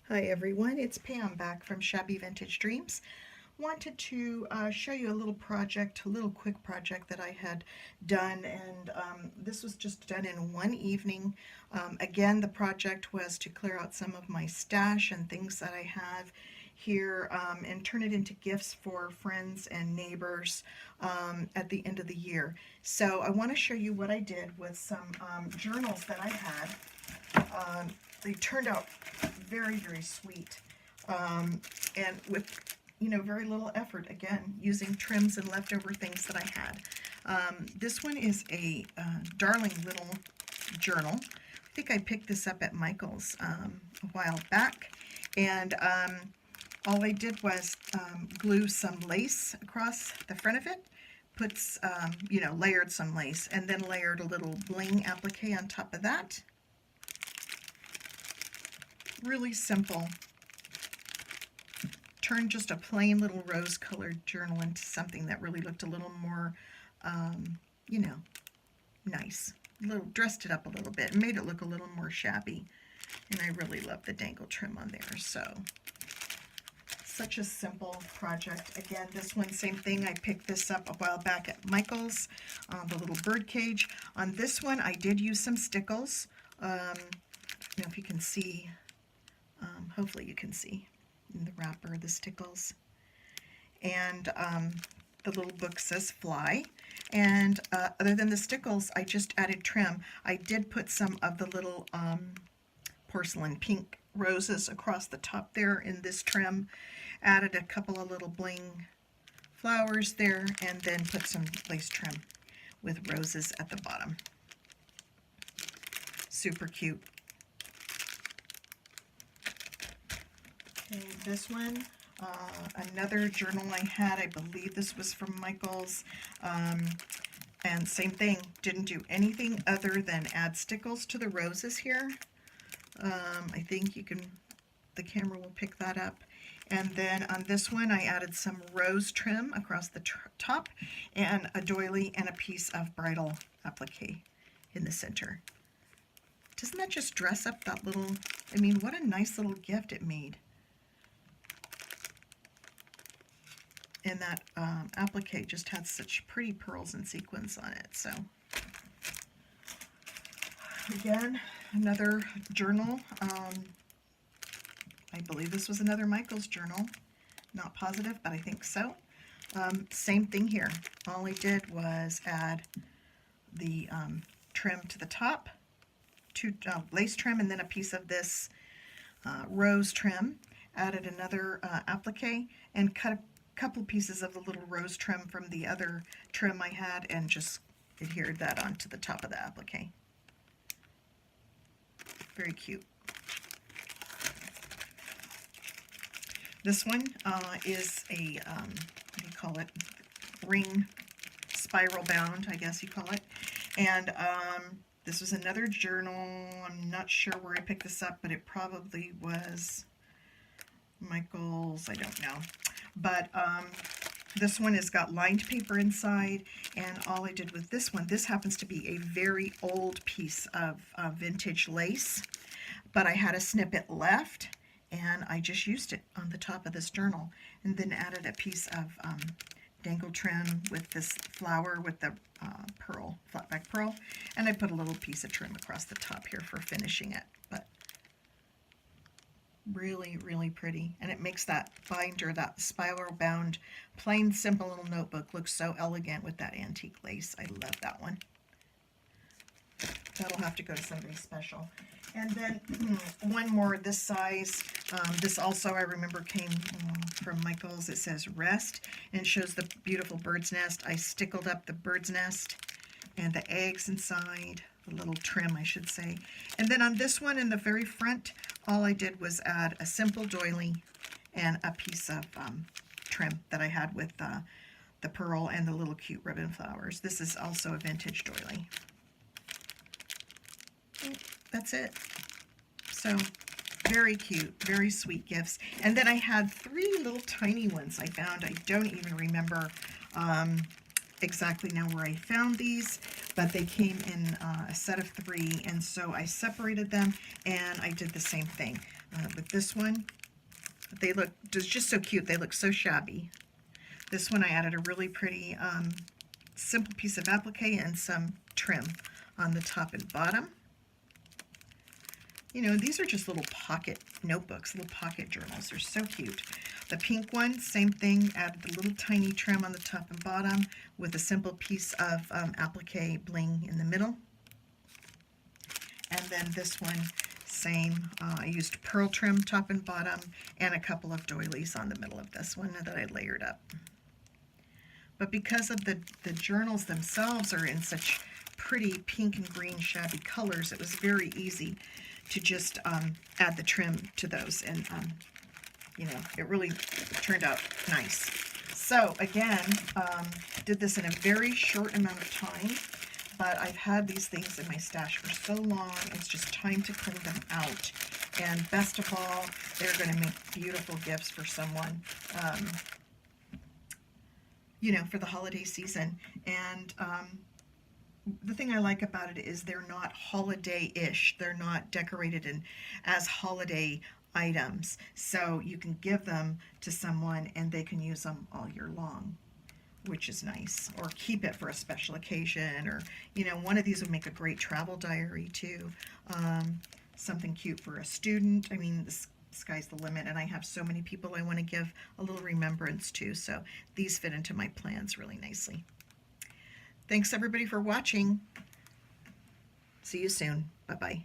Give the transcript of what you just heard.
Hi everyone, it's Pam back from Shabby Vintage Dreams. Wanted to show you a little project, a little quick project that I had done, and this was just done in one evening. Again, the project was to clear out some of my stash and things that I have here and turn it into gifts for friends and neighbors at the end of the year. So I want to show you what I did with some journals that I had. They turned out very, very sweet, and with very little effort, again, using trims and leftover things that I had. This one is a darling little journal. I think I picked this up at Michael's a while back, and all I did was glue some lace across the front of it, layered some lace, and then layered a little bling applique on top of that. Really simple. Turned just a plain little rose-colored journal into something that really looked a little more, nice. Dressed it up a little bit and made it look a little more shabby. And I really love the dangle trim on there. So, such a simple project. Again, this one, same thing. I picked this up a while back at Michael's, the little bird cage. On this one, I did use some stickles. If you can see. Hopefully you can see in the wrapper the stickles. And the little book says fly. And other than the stickles, I just added trim. I did put some of the little porcelain pink roses across the top there in this trim. Added a couple of little bling flowers there, and then put some lace trim with roses at the bottom. Super cute. Okay, this one, another journal I had, I believe this was from Michael's, and same thing, didn't do anything other than add stickles to the roses here. I think the camera will pick that up. And then on this one, I added some rose trim across the top, and a doily and a piece of bridal applique in the center. Doesn't that just dress up that little, what a nice little gift it made. And that applique just had such pretty pearls and sequins on it. So again, another journal. I believe this was another Michael's journal. Not positive, but I think so. Same thing here. All I did was add the trim to the top, lace trim, and then a piece of this rose trim. Added another applique and cut a couple pieces of the little rose trim from the other trim I had and just adhered that onto the top of the applique. Very cute. This one is a, what do you call it, ring spiral bound, I guess you call it. And this was another journal. I'm not sure where I picked this up, but it probably was Michael's, I don't know. But this one has got lined paper inside, and all I did with this one, this happens to be a very old piece of vintage lace, but I had a snippet left, and I just used it on the top of this journal, and then added a piece of dangle trim with this flower with the pearl, flat back pearl, and I put a little piece of trim across the top here for finishing it. But really, really pretty, and it makes that binder, that spiral bound, plain, simple little notebook look so elegant with that antique lace. I love that one. That'll have to go to somebody special. And then one more this size. This also I remember came from Michael's. It says rest and shows the beautiful bird's nest. I stickled up the bird's nest and the eggs inside, the little trim I should say. And then on this one in the very front, all I did was add a simple doily and a piece of trim that I had with the pearl and the little cute ribbon flowers. This is also a vintage doily. That's it. So very cute, very sweet gifts. And then I had 3 little tiny ones I found. I don't even remember exactly now where I found these, but they came in a set of 3, and so I separated them and I did the same thing. But this one, they look just so cute. They look so shabby. This one I added a really pretty simple piece of applique and some trim on the top and bottom. You know, these are just little pocket notebooks, little pocket journals. They're so cute. The pink one, same thing, added a little tiny trim on the top and bottom with a simple piece of applique bling in the middle. And then this one, same. I used pearl trim top and bottom and a couple of doilies on the middle of this one that I layered up. But because of the journals themselves are in such pretty pink and green shabby colors, it was very easy to just add the trim to those, and you know, it really turned out nice. So again, did this in a very short amount of time, but I've had these things in my stash for so long, it's just time to clean them out. And best of all, they're going to make beautiful gifts for someone, you know, for the holiday season. And the thing I like about it is they're not holiday-ish. They're not decorated in as holiday items. So you can give them to someone and they can use them all year long, which is nice. Or keep it for a special occasion, or, you know, one of these would make a great travel diary too. Something cute for a student. I mean, the sky's the limit, and I have so many people I want to give a little remembrance to, so these fit into my plans really nicely. Thanks everybody for watching. See you soon. Bye-bye.